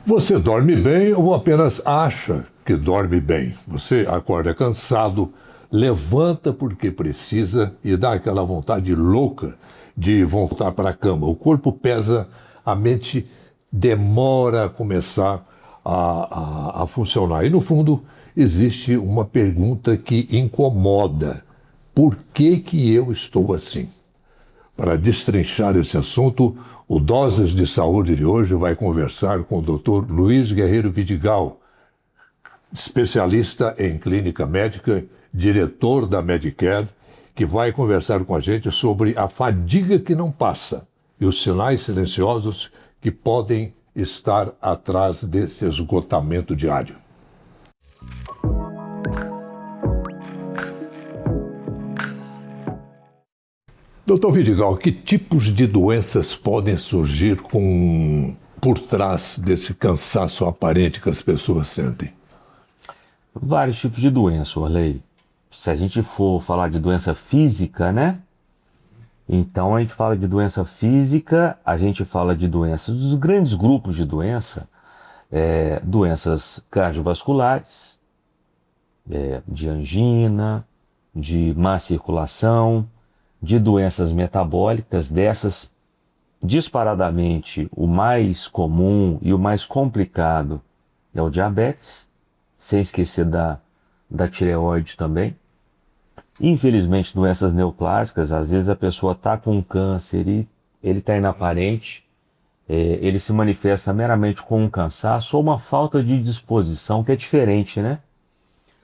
Você dorme bem ou apenas acha que dorme bem? Você acorda cansado, levanta porque precisa e dá aquela vontade louca de voltar para a cama. O corpo pesa, a mente demora a começar a funcionar. E no fundo, existe uma pergunta que incomoda. Por que eu estou assim? Para destrinchar esse assunto, o Doses de Saúde de hoje vai conversar com o Dr. Luiz Guerreiro Vidigal, especialista em clínica médica, diretor da Medicare, que vai conversar com a gente sobre a fadiga que não passa e os sinais silenciosos que podem estar atrás desse esgotamento diário. Doutor Vidigal, que tipos de doenças podem surgir por trás desse cansaço aparente que as pessoas sentem? Vários tipos de doença, Orley. Se a gente for falar de doença física, né? Então a gente fala de doença física, a gente fala de doenças, dos grandes grupos de doença, doenças cardiovasculares, de angina, de má circulação, de doenças metabólicas, dessas disparadamente o mais comum e o mais complicado é o diabetes, sem esquecer da tireoide também. Infelizmente, doenças neoplásicas, às vezes a pessoa está com um câncer e ele está inaparente, ele se manifesta meramente com um cansaço ou uma falta de disposição, que é diferente, né?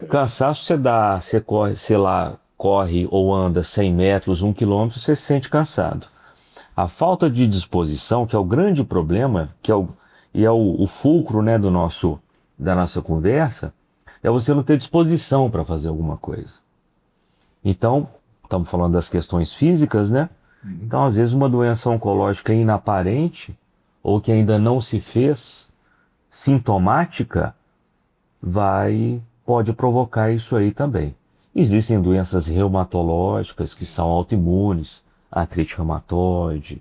Cansaço você corre, sei lá, corre ou anda 100 metros, 1 quilômetro, você se sente cansado. A falta de disposição, que é o grande problema, o fulcro, né, da nossa conversa, é você não ter disposição para fazer alguma coisa. Então, estamos falando das questões físicas, né? Então, às vezes, uma doença oncológica inaparente, ou que ainda não se fez, sintomática, pode provocar isso aí também. Existem doenças reumatológicas que são autoimunes, a artrite reumatoide,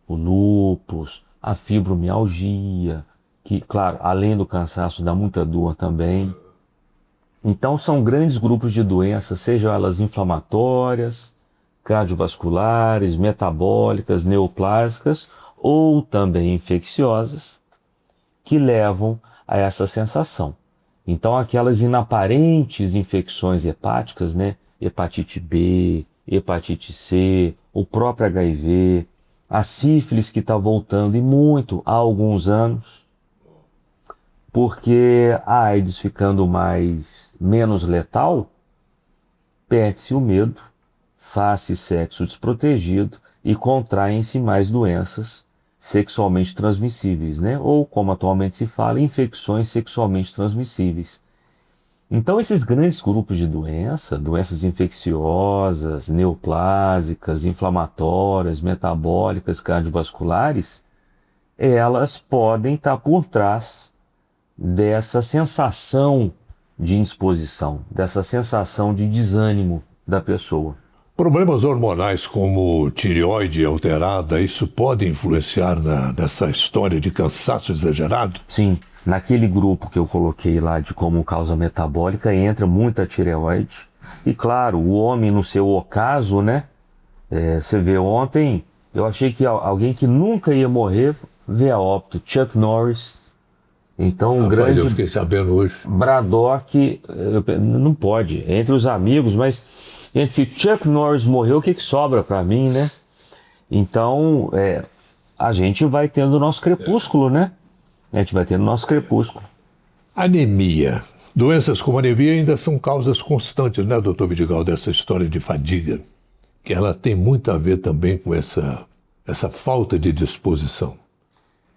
o lúpus, a fibromialgia, que, claro, além do cansaço, dá muita dor também. Então, são grandes grupos de doenças, sejam elas inflamatórias, cardiovasculares, metabólicas, neoplásicas ou também infecciosas, que levam a essa sensação. Então, aquelas inaparentes infecções hepáticas, né? Hepatite B, hepatite C, o próprio HIV, a sífilis que está voltando e muito há alguns anos, porque a AIDS ficando menos letal, perde-se o medo, faz-se sexo desprotegido e contraem-se mais doenças sexualmente transmissíveis, né? Ou, como atualmente se fala, infecções sexualmente transmissíveis. Então, esses grandes grupos de doenças infecciosas, neoplásicas, inflamatórias, metabólicas, cardiovasculares, elas podem estar por trás dessa sensação de indisposição, dessa sensação de desânimo da pessoa. Problemas hormonais como tireoide alterada, isso pode influenciar nessa história de cansaço exagerado? Sim, naquele grupo que eu coloquei lá de como causa metabólica entra muita tireoide. E claro, o homem no seu ocaso, né? Você vê ontem, eu achei que alguém que nunca ia morrer veio a óbito, Chuck Norris. Então, um grande... Eu fiquei sabendo hoje. Braddock, não pode, entre os amigos, mas... Se Chuck Norris morreu, o que sobra para mim, né? Então, a gente vai tendo o nosso crepúsculo, né? A gente vai tendo o nosso crepúsculo. Anemia. Doenças como anemia ainda são causas constantes, né, doutor Vidigal, dessa história de fadiga, que ela tem muito a ver também com essa falta de disposição.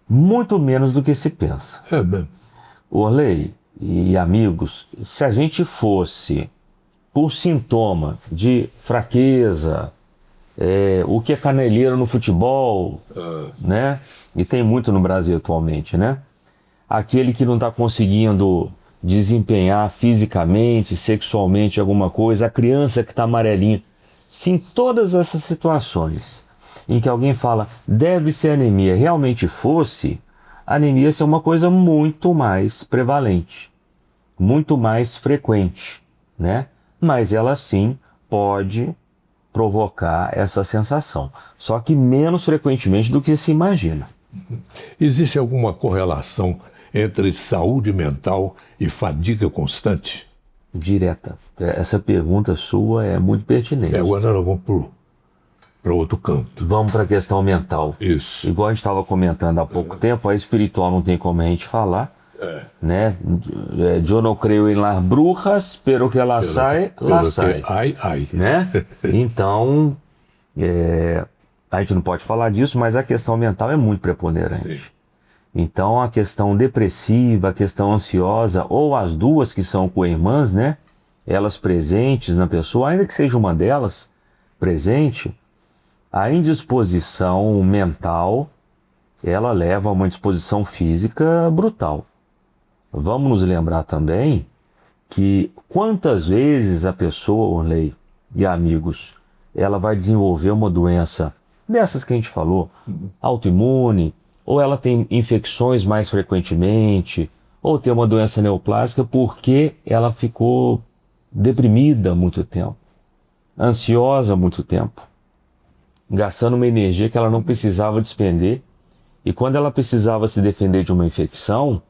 Muito menos do que se pensa. É mesmo. Orley e amigos, se a gente fosse... por sintoma de fraqueza, o que é caneleiro no futebol, né? E tem muito no Brasil atualmente, né? Aquele que não está conseguindo desempenhar fisicamente, sexualmente alguma coisa, a criança que está amarelinha. Se em todas essas situações em que alguém fala deve ser anemia, realmente fosse, A anemia é uma coisa muito mais prevalente, muito mais frequente, né? Mas ela sim pode provocar essa sensação, só que menos frequentemente do que se imagina. Existe alguma correlação entre saúde mental e fadiga constante? Direta. Essa pergunta sua é muito pertinente. Agora nós vamos para outro canto. Vamos para a questão mental. Isso. Igual a gente estava comentando há pouco tempo, a espiritual não tem como a gente falar, né? Eu não creio em las brujas, pero que ela sai, lá sai. Ai. Né? Então, a gente não pode falar disso, mas a questão mental é muito preponderante. Sim. Então, a questão depressiva, a questão ansiosa, ou as duas que são co-irmãs, né? Elas presentes na pessoa, ainda que seja uma delas presente, a indisposição mental, ela leva a uma indisposição física brutal. Vamos nos lembrar também que quantas vezes a pessoa, Orley e amigos, ela vai desenvolver uma doença dessas que a gente falou, autoimune, ou ela tem infecções mais frequentemente, ou tem uma doença neoplásica porque ela ficou deprimida há muito tempo, ansiosa há muito tempo, gastando uma energia que ela não precisava despender, e quando ela precisava se defender de uma infecção,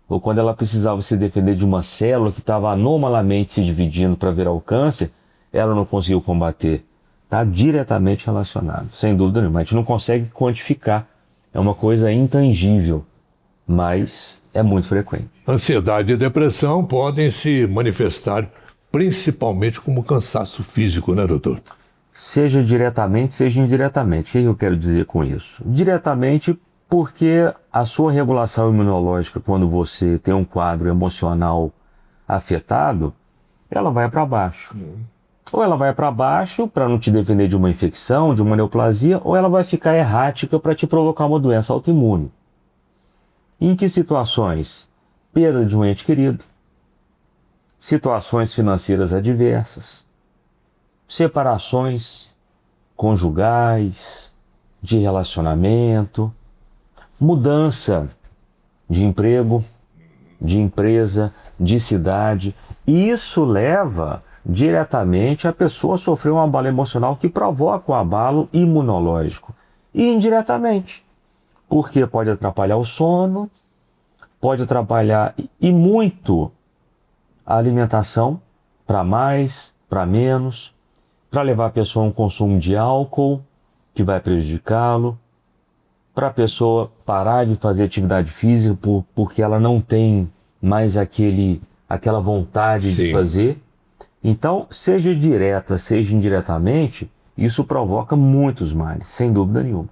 ou quando ela precisava se defender de uma célula que estava anomalamente se dividindo para virar o câncer, ela não conseguiu combater. Está diretamente relacionado, sem dúvida nenhuma. A gente não consegue quantificar. É uma coisa intangível, mas é muito frequente. Ansiedade e depressão podem se manifestar principalmente como cansaço físico, né, doutor? Seja diretamente, seja indiretamente. O que eu quero dizer com isso? Diretamente porque a sua regulação imunológica, quando você tem um quadro emocional afetado, ela vai para baixo. Ou ela vai para baixo para não te defender de uma infecção, de uma neoplasia, ou ela vai ficar errática para te provocar uma doença autoimune. Em que situações? Perda de um ente querido, situações financeiras adversas, separações conjugais, de relacionamento, mudança de emprego, de empresa, de cidade. E isso leva diretamente a pessoa a sofrer um abalo emocional que provoca o abalo imunológico. E indiretamente, porque pode atrapalhar o sono, pode atrapalhar e muito a alimentação, para mais, para menos, para levar a pessoa a um consumo de álcool, que vai prejudicá-lo, para a pessoa parar de fazer atividade física porque ela não tem mais aquela vontade de fazer. Então, seja direta, seja indiretamente, isso provoca muitos males, sem dúvida nenhuma.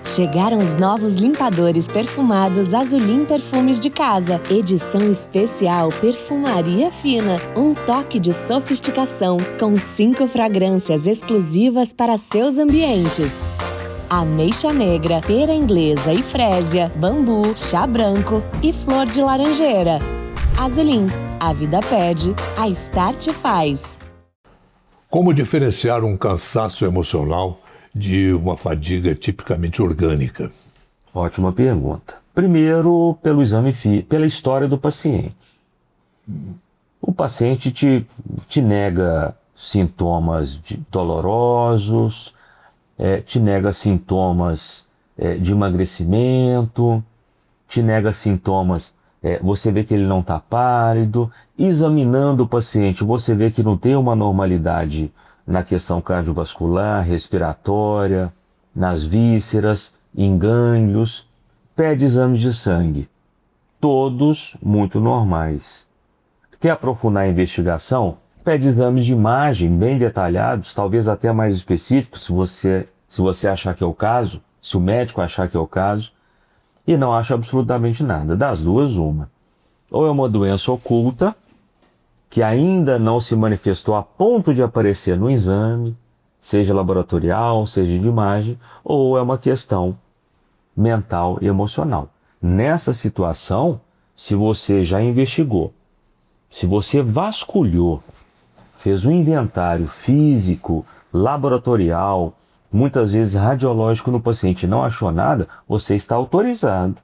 Chegaram os novos limpadores perfumados Azulim Perfumes de Casa. Edição especial Perfumaria Fina. Um toque de sofisticação com 5 fragrâncias exclusivas para seus ambientes. Ameixa negra, pera inglesa e frésia, bambu, chá branco e flor de laranjeira. Azulim, a vida pede, a Start faz. Como diferenciar um cansaço emocional de uma fadiga tipicamente orgânica? Ótima pergunta. Primeiro, pelo exame pela história do paciente. O paciente te nega sintomas dolorosos, te nega sintomas de emagrecimento, te nega sintomas, você vê que ele não está pálido. Examinando o paciente, você vê que não tem uma normalidade na questão cardiovascular, respiratória, nas vísceras, em gânglios, pede exames de sangue, todos muito normais. Quer aprofundar a investigação? Pede exames de imagem bem detalhados, talvez até mais específicos, se você achar que é o caso, se o médico achar que é o caso, e não acha absolutamente nada. Das duas, uma. Ou é uma doença oculta, que ainda não se manifestou a ponto de aparecer no exame, seja laboratorial, seja de imagem, ou é uma questão mental e emocional. Nessa situação, se você já investigou, se você vasculhou, fez um inventário físico, laboratorial, muitas vezes radiológico no paciente, não achou nada, você está autorizado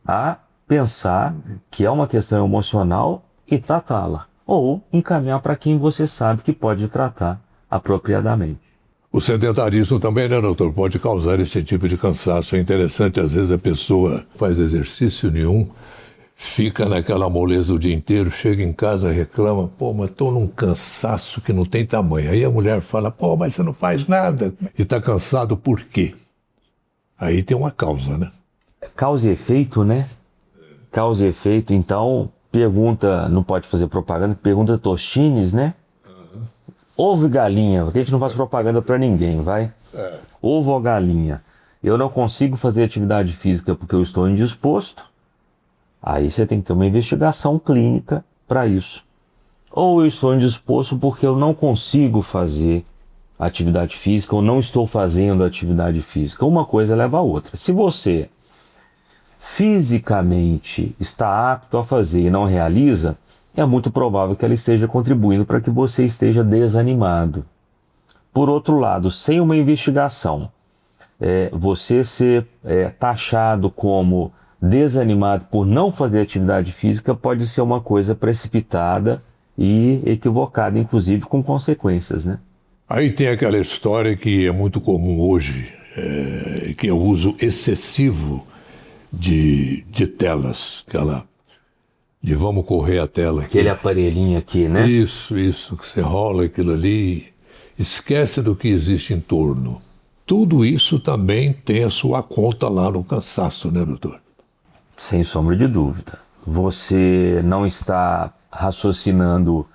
a pensar que é uma questão emocional e tratá-la, ou encaminhar para quem você sabe que pode tratar apropriadamente. O sedentarismo também, né, doutor, pode causar esse tipo de cansaço. É interessante, às vezes a pessoa faz exercício nenhum, fica naquela moleza o dia inteiro, chega em casa, reclama, pô, mas estou num cansaço que não tem tamanho. Aí a mulher fala, pô, mas você não faz nada. E está cansado por quê? Aí tem uma causa, né? Causa e efeito, né? Causa e efeito, então, pergunta, não pode fazer propaganda, pergunta Tostines, né? Ovo e galinha, porque a gente não faz propaganda para ninguém, vai? Ovo ou galinha? Eu não consigo fazer atividade física porque eu estou indisposto. Aí você tem que ter uma investigação clínica para isso. Ou eu estou indisposto porque eu não consigo fazer atividade física ou não estou fazendo atividade física. Uma coisa leva a outra. Se você fisicamente está apto a fazer e não realiza, é muito provável que ela esteja contribuindo para que você esteja desanimado. Por outro lado, sem uma investigação, você ser taxado como desanimado por não fazer atividade física pode ser uma coisa precipitada e equivocada, inclusive com consequências, né? Aí tem aquela história que é muito comum hoje, que é o uso excessivo de telas, de vamos correr a tela aqui. Aquele aparelhinho aqui, né? Isso, que você rola aquilo ali, esquece do que existe em torno. Tudo isso também tem a sua conta lá no cansaço, né, doutor? Sem sombra de dúvida. Você não está raciocinando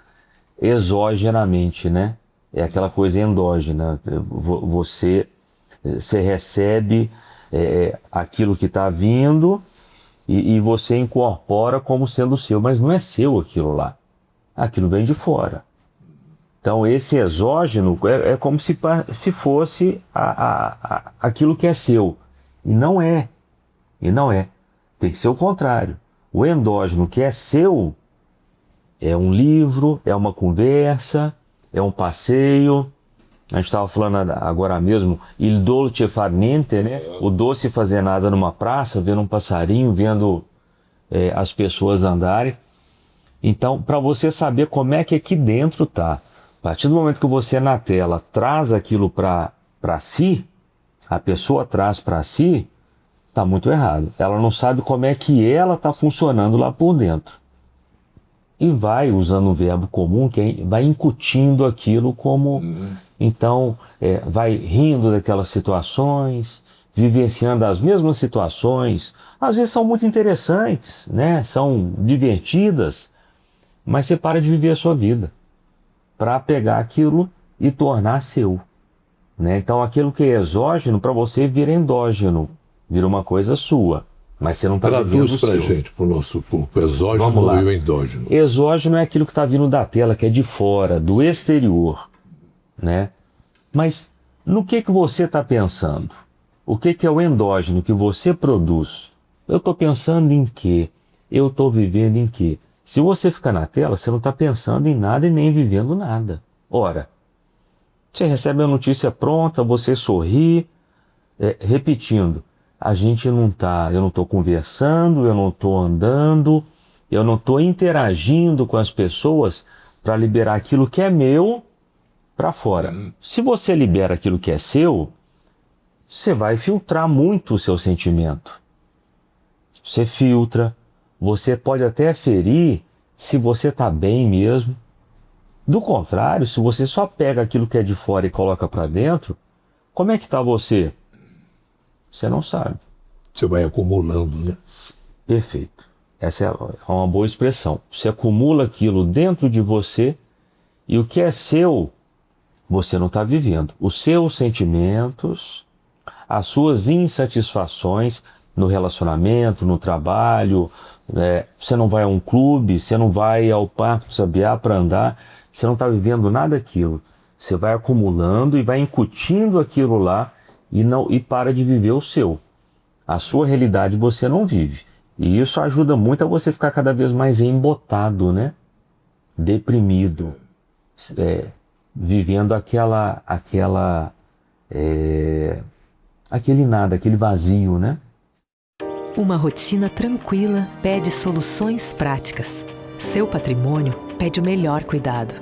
exogenamente, né? É aquela coisa endógena. Você recebe aquilo que está vindo e você incorpora como sendo seu, mas não é seu aquilo lá. Aquilo vem de fora. Então esse exógeno é como se fosse aquilo que é seu. E não é. Tem que ser o contrário. O endógeno que é seu é um livro, é uma conversa, é um passeio. A gente estava falando agora mesmo, il dolce far niente, né? O doce fazer nada numa praça, vendo um passarinho, vendo as pessoas andarem. Então, para você saber como é que aqui dentro tá, a partir do momento que você na tela traz aquilo para si, a pessoa traz para si, tá muito errado. Ela não sabe como é que ela tá funcionando lá por dentro. E vai, usando um verbo comum, que vai incutindo aquilo como... Então, vai rindo daquelas situações, vivenciando as mesmas situações. Às vezes são muito interessantes, né? São divertidas, mas você para de viver a sua vida para pegar aquilo e tornar seu, né? Então, aquilo que é exógeno, para você vira endógeno, vira uma coisa sua, mas você não está vivendo o seu. Traduz para a gente, para o nosso corpo, exógeno e o endógeno. Exógeno é aquilo que está vindo da tela, que é de fora, do exterior, né? Mas no que você está pensando? O que é o endógeno que você produz? Eu estou pensando em quê? Eu estou vivendo em quê? Se você ficar na tela, você não está pensando em nada e nem vivendo nada. Ora, você recebe a notícia pronta, você sorri, repetindo. Eu não estou conversando, eu não estou andando, eu não estou interagindo com as pessoas para liberar aquilo que é meu para fora. Se você libera aquilo que é seu, você vai filtrar muito o seu sentimento. Você filtra, você pode até ferir se você está bem mesmo. Do contrário, se você só pega aquilo que é de fora e coloca para dentro, como é que está você? Você não sabe. Você vai acumulando, né? Perfeito. Essa é uma boa expressão. Você acumula aquilo dentro de você e o que é seu, você não está vivendo. Os seus sentimentos, as suas insatisfações no relacionamento, no trabalho, você não vai a um clube, você não vai ao Parque do Sabiá para andar, você não está vivendo nada daquilo. Você vai acumulando e vai incutindo aquilo lá e para de viver o seu. A sua realidade você não vive. E isso ajuda muito a você ficar cada vez mais embotado, né? Deprimido, vivendo aquela aquele nada, aquele vazio, né? Uma rotina tranquila pede soluções práticas. Seu patrimônio pede o melhor cuidado.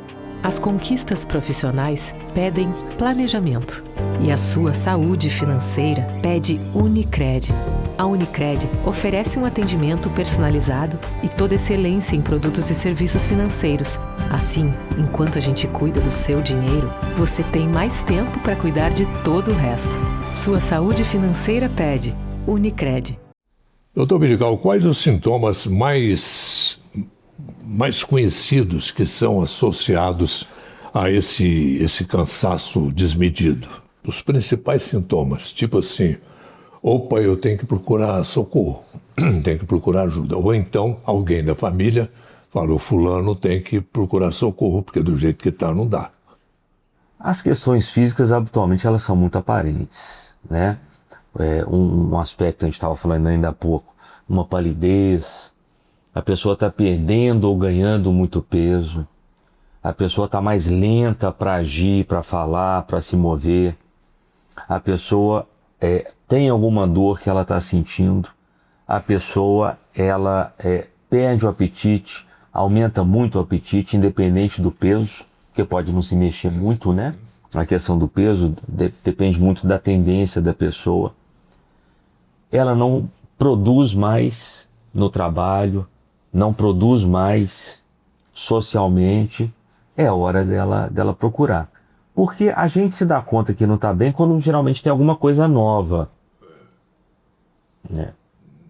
As conquistas profissionais pedem planejamento. E a sua saúde financeira pede Unicred. A Unicred oferece um atendimento personalizado e toda excelência em produtos e serviços financeiros. Assim, enquanto a gente cuida do seu dinheiro, você tem mais tempo para cuidar de todo o resto. Sua saúde financeira pede Unicred. Doutor Vidigal, quais os sintomas mais conhecidos que são associados a esse cansaço desmedido? Os principais sintomas, tipo assim, opa, eu tenho que procurar socorro, tenho que procurar ajuda. Ou então alguém da família falou, fulano tem que procurar socorro, porque do jeito que está não dá. As questões físicas, habitualmente, elas são muito aparentes, né? Um aspecto que a gente estava falando ainda há pouco, uma palidez, a pessoa está perdendo ou ganhando muito peso, a pessoa está mais lenta para agir, para falar, para se mover, a pessoa tem alguma dor que ela está sentindo, a pessoa ela perde o apetite, aumenta muito o apetite, independente do peso, que pode não se mexer muito, né? A questão do peso depende muito da tendência da pessoa. Ela não produz mais no trabalho, não produz mais socialmente, é hora dela procurar. Porque a gente se dá conta que não está bem quando geralmente tem alguma coisa nova.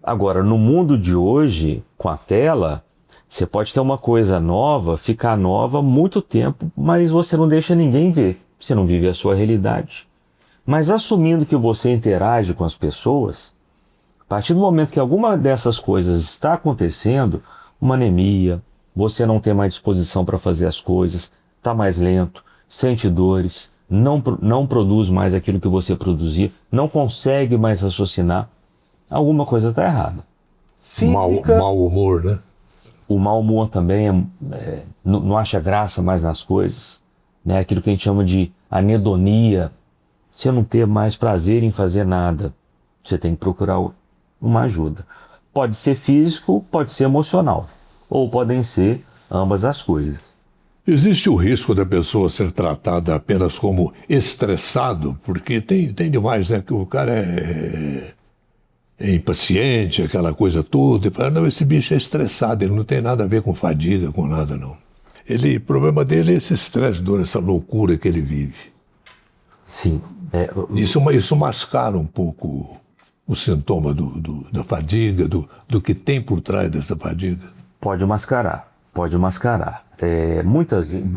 Agora, no mundo de hoje, com a tela, você pode ter uma coisa nova, ficar nova muito tempo, mas você não deixa ninguém ver. Você não vive a sua realidade. Mas assumindo que você interage com as pessoas, a partir do momento que alguma dessas coisas está acontecendo, uma anemia, você não tem mais disposição para fazer as coisas, está mais lento, sente dores, não produz mais aquilo que você produzia, não consegue mais raciocinar, alguma coisa está errada. Física, mau humor, né? O mau humor também não acha graça mais nas coisas, né? Aquilo que a gente chama de anedonia, você não ter mais prazer em fazer nada, você tem que procurar uma ajuda. Pode ser físico, pode ser emocional, ou podem ser ambas as coisas. Existe o risco da pessoa ser tratada apenas como estressado, porque tem demais, né? Que o cara é impaciente, aquela coisa toda, e fala, não, esse bicho é estressado, ele não tem nada a ver com fadiga, com nada, não. O problema dele é esse estresse, essa loucura que ele vive. Sim. Isso mascara um pouco o sintoma da fadiga, do que tem por trás dessa fadiga. Pode mascarar.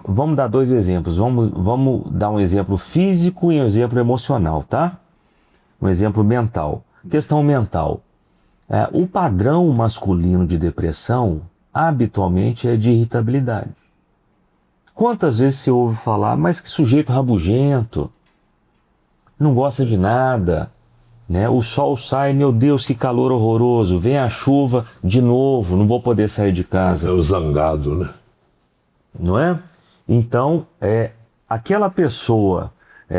Vamos dar dois exemplos. Vamos dar um exemplo físico e um exemplo emocional, tá? Um exemplo mental. Questão mental. O padrão masculino de depressão, habitualmente, é de irritabilidade. Quantas vezes você ouve falar, mas que sujeito rabugento, não gosta de nada, né? O sol sai, meu Deus, que calor horroroso, vem a chuva de novo, não vou poder sair de casa. É o zangado, né? Não é? Então, aquela pessoa,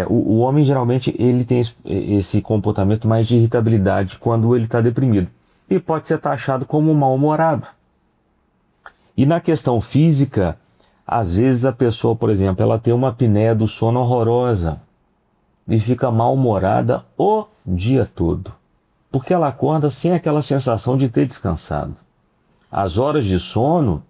o homem geralmente ele tem esse comportamento mais de irritabilidade quando ele está deprimido. E pode ser taxado como mal-humorado. E na questão física, às vezes a pessoa, por exemplo, ela tem uma apneia do sono horrorosa e fica mal-humorada o dia todo. Porque ela acorda sem aquela sensação de ter descansado. As horas de sono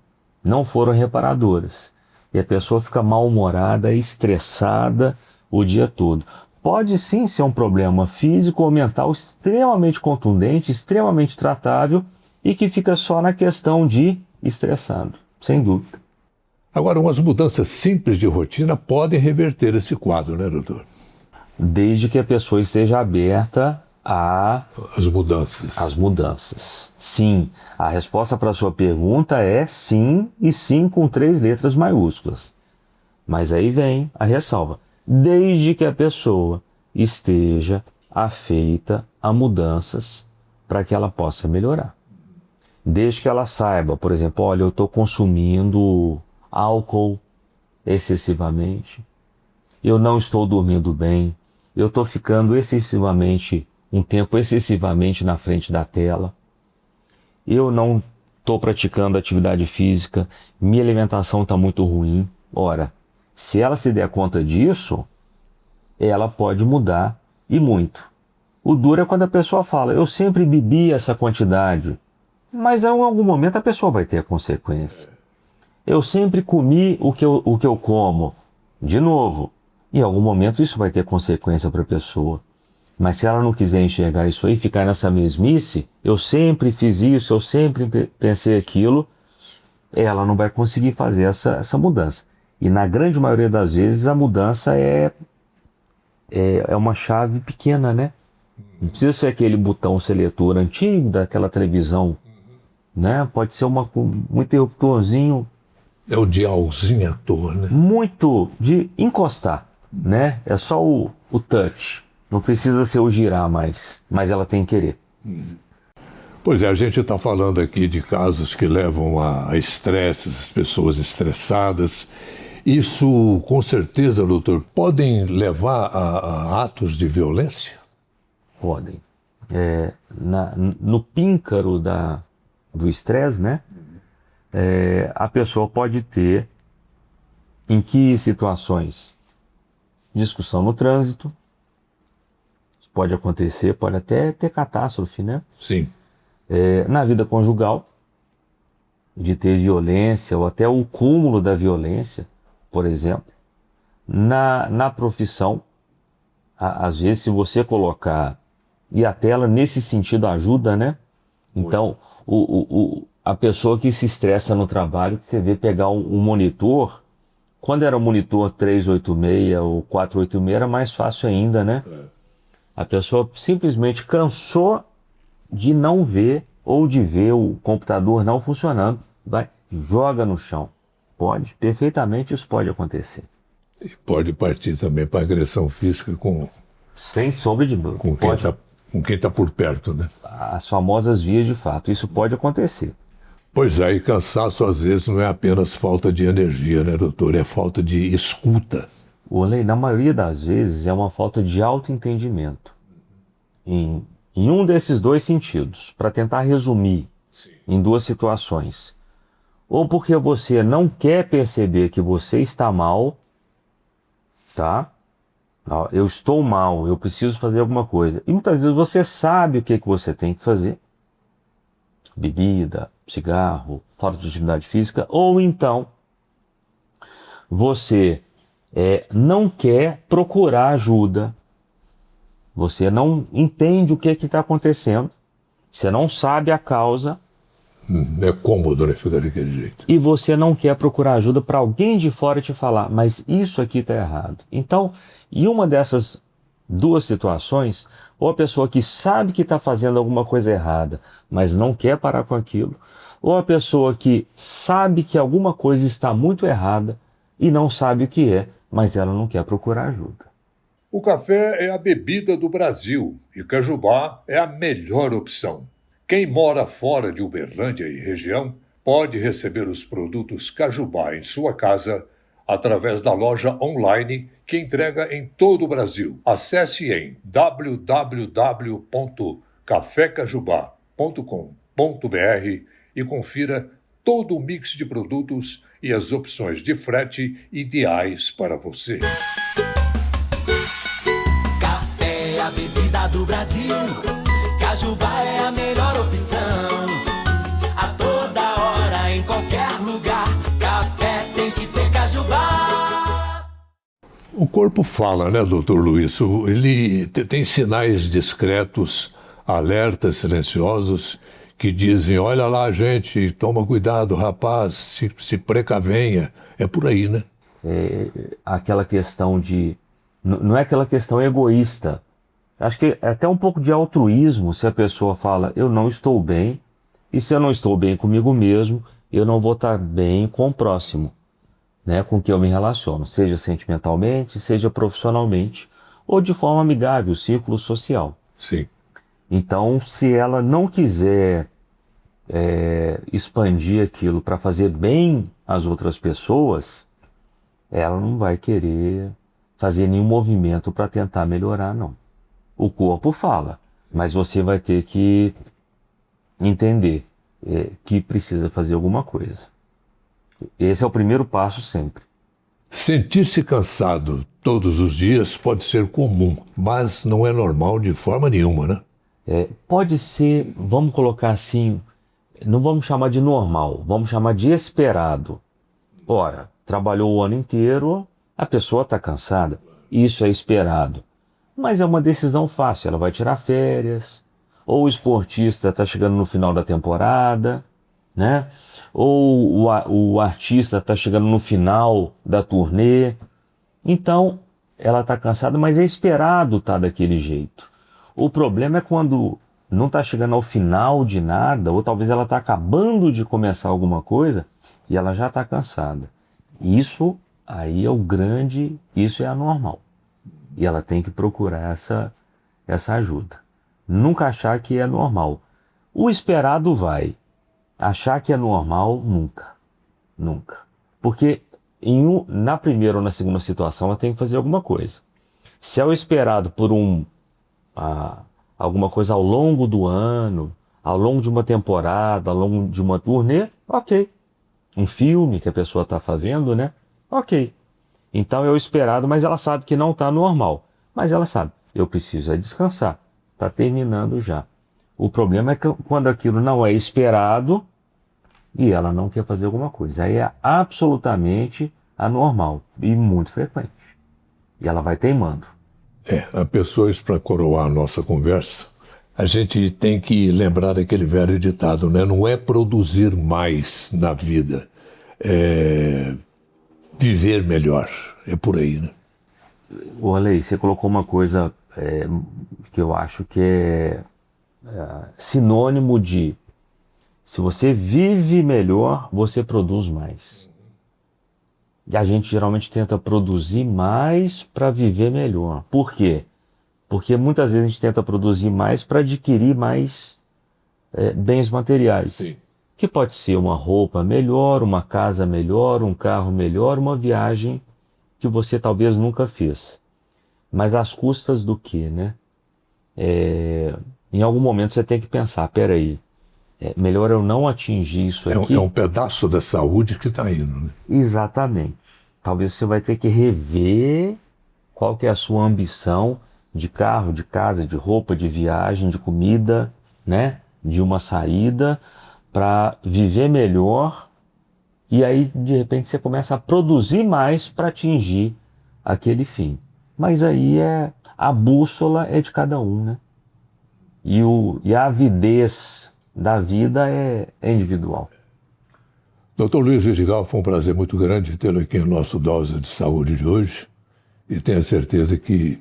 não foram reparadoras. E a pessoa fica mal-humorada, estressada o dia todo. Pode sim ser um problema físico ou mental extremamente contundente, extremamente tratável e que fica só na questão de estressado, sem dúvida. Agora, umas mudanças simples de rotina podem reverter esse quadro, né, doutor? Desde que a pessoa esteja aberta As mudanças. As mudanças. Sim, a resposta para a sua pergunta é sim, e sim com 3 letras maiúsculas. Mas aí vem a ressalva. Desde que a pessoa esteja afeita a mudanças para que ela possa melhorar. Desde que ela saiba, por exemplo, olha, eu estou consumindo álcool excessivamente, eu não estou dormindo bem, eu estou ficando um tempo excessivamente na frente da tela, eu não estou praticando atividade física, minha alimentação está muito ruim. Ora, se ela se der conta disso, ela pode mudar e muito. O duro é quando a pessoa fala, eu sempre bebi essa quantidade, mas em algum momento a pessoa vai ter a consequência. Eu sempre comi o que eu como, de novo, em algum momento isso vai ter consequência para a pessoa. Mas se ela não quiser enxergar isso aí, ficar nessa mesmice, eu sempre fiz isso, eu sempre pensei aquilo, ela não vai conseguir fazer essa mudança. E na grande maioria das vezes a mudança é uma chave pequena, né? Não precisa ser aquele botão seletor antigo daquela televisão, né? Pode ser um interruptorzinho. É o dialzinho à toa, né? Muito de encostar, né? É só o touch. Não precisa ser o girar mais, mas ela tem que querer. Pois é, a gente está falando aqui de casos que levam a estresse, as pessoas estressadas. Isso, com certeza, doutor, podem levar a atos de violência? Podem. No píncaro do estresse, né? A pessoa pode ter, em que situações? Discussão no trânsito. Pode acontecer, pode até ter catástrofe, né? Sim. Na vida conjugal, de ter violência ou até o cúmulo da violência, por exemplo. Na profissão, às vezes se você colocar, e a tela nesse sentido ajuda, né? Então, a pessoa que se estressa no trabalho, você vê pegar um monitor, quando era o monitor 386 ou 486 era mais fácil ainda, né? A pessoa simplesmente cansou de não ver ou de ver o computador não funcionando, joga no chão. Perfeitamente isso pode acontecer. E pode partir também para agressão física sem sombra de dúvida. Com quem tá por perto, né? As famosas vias de fato, isso pode acontecer. Pois é, e cansaço às vezes não é apenas falta de energia, né, doutor? É falta de escuta. Na maioria das vezes é uma falta de autoentendimento. Em um desses dois sentidos, para tentar resumir em duas situações. Ou porque você não quer perceber que você está mal, tá? Eu estou mal, eu preciso fazer alguma coisa. E muitas vezes você sabe o que você tem que fazer. Bebida, cigarro, falta de atividade física. Ou então, você não quer procurar ajuda. Você não entende o que está acontecendo. Você não sabe a causa. É cômodo, né? Ficar daquele jeito. E você não quer procurar ajuda para alguém de fora te falar, mas isso aqui está errado. Então, em uma dessas duas situações, ou a pessoa que sabe que está fazendo alguma coisa errada, mas não quer parar com aquilo, ou a pessoa que sabe que alguma coisa está muito errada e não sabe o que é, mas ela não quer procurar ajuda. O café é a bebida do Brasil e Cajubá é a melhor opção. Quem mora fora de Uberlândia e região pode receber os produtos Cajubá em sua casa através da loja online que entrega em todo o Brasil. Acesse em www.cafecajubá.com.br e confira todo o mix de produtos e as opções de frete ideais para você. Café é a bebida do Brasil. Cajubá é a melhor opção. A toda hora, em qualquer lugar, café tem que ser Cajubá. O corpo fala, né, doutor Luiz? Ele tem sinais discretos, alertas silenciosos, que dizem, olha lá, gente, toma cuidado, rapaz, se precavenha. É por aí, né? Aquela questão de... Não é aquela questão egoísta. Acho que é até um pouco de altruísmo se a pessoa fala, eu não estou bem, e se eu não estou bem comigo mesmo, eu não vou estar bem com o próximo, né, com quem eu me relaciono, seja sentimentalmente, seja profissionalmente, ou de forma amigável, círculo social. Sim. Então, se ela não quiser expandir aquilo para fazer bem às outras pessoas, ela não vai querer fazer nenhum movimento para tentar melhorar, não. O corpo fala, mas você vai ter que entender que precisa fazer alguma coisa. Esse é o primeiro passo sempre. Sentir-se cansado todos os dias pode ser comum, mas não é normal de forma nenhuma, né? Pode ser, vamos colocar assim, não vamos chamar de normal, vamos chamar de esperado. Ora, trabalhou o ano inteiro, a pessoa está cansada, isso é esperado. Mas é uma decisão fácil, ela vai tirar férias, ou o esportista está chegando no final da temporada, né? Ou o artista está chegando no final da turnê. Então, ela está cansada, mas é esperado estar daquele jeito. O problema é quando não está chegando ao final de nada, ou talvez ela está acabando de começar alguma coisa e ela já está cansada. Isso aí é o grande, isso é anormal. E ela tem que procurar essa ajuda. Nunca achar que é normal. O esperado vai. Achar que é normal, nunca. Nunca. Porque na primeira ou na segunda situação ela tem que fazer alguma coisa. Se é o esperado por alguma coisa ao longo do ano, ao longo de uma temporada, ao longo de uma turnê, ok. Um filme que a pessoa está fazendo, né? Ok. Então é o esperado, mas ela sabe que não está normal. Mas ela sabe, eu preciso descansar. Está terminando já. O problema é que quando aquilo não é esperado e ela não quer fazer alguma coisa. Aí é absolutamente anormal e muito frequente. E ela vai teimando. A pessoas, para coroar a nossa conversa, a gente tem que lembrar daquele velho ditado, né? Não é produzir mais na vida, é viver melhor. É por aí, né? Olha aí, você colocou uma coisa que eu acho que é sinônimo de se você vive melhor, você produz mais. E a gente geralmente tenta produzir mais para viver melhor. Por quê? Porque muitas vezes a gente tenta produzir mais para adquirir mais bens materiais. Sim. Que pode ser uma roupa melhor, uma casa melhor, um carro melhor, uma viagem que você talvez nunca fez. Mas às custas do quê, né? Em algum momento você tem que pensar, peraí, melhor eu não atingir isso aqui. É um pedaço da saúde que está indo, né? Exatamente. Talvez você vai ter que rever qual que é a sua ambição de carro, de casa, de roupa, de viagem, de comida, né? De uma saída para viver melhor. E aí, de repente, você começa a produzir mais para atingir aquele fim. Mas aí a bússola é de cada um, né? E a avidez da vida é individual. Dr. Luiz Vidigal, foi um prazer muito grande tê-lo aqui no nosso Dose de Saúde de hoje. E tenho certeza que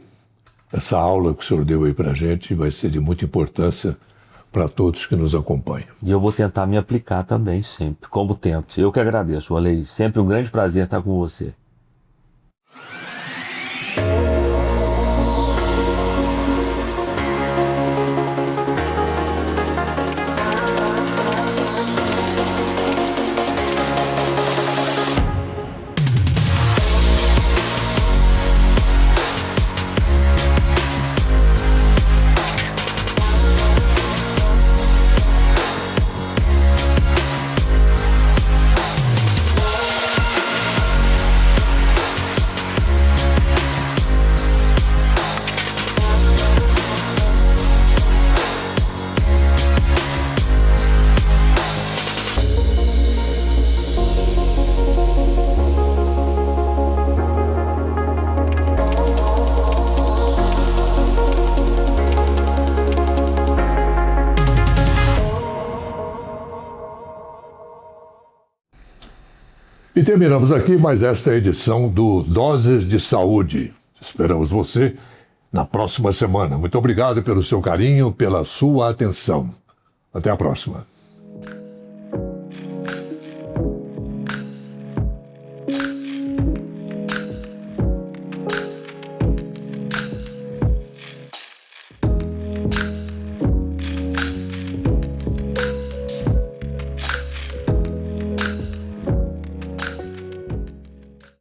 essa aula que o senhor deu aí para a gente vai ser de muita importância para todos que nos acompanham. E eu vou tentar me aplicar também sempre, como tento. Eu que agradeço, Alei. Sempre um grande prazer estar com você. E terminamos aqui mais esta edição do Doses de Saúde. Esperamos você na próxima semana. Muito obrigado pelo seu carinho, pela sua atenção. Até a próxima.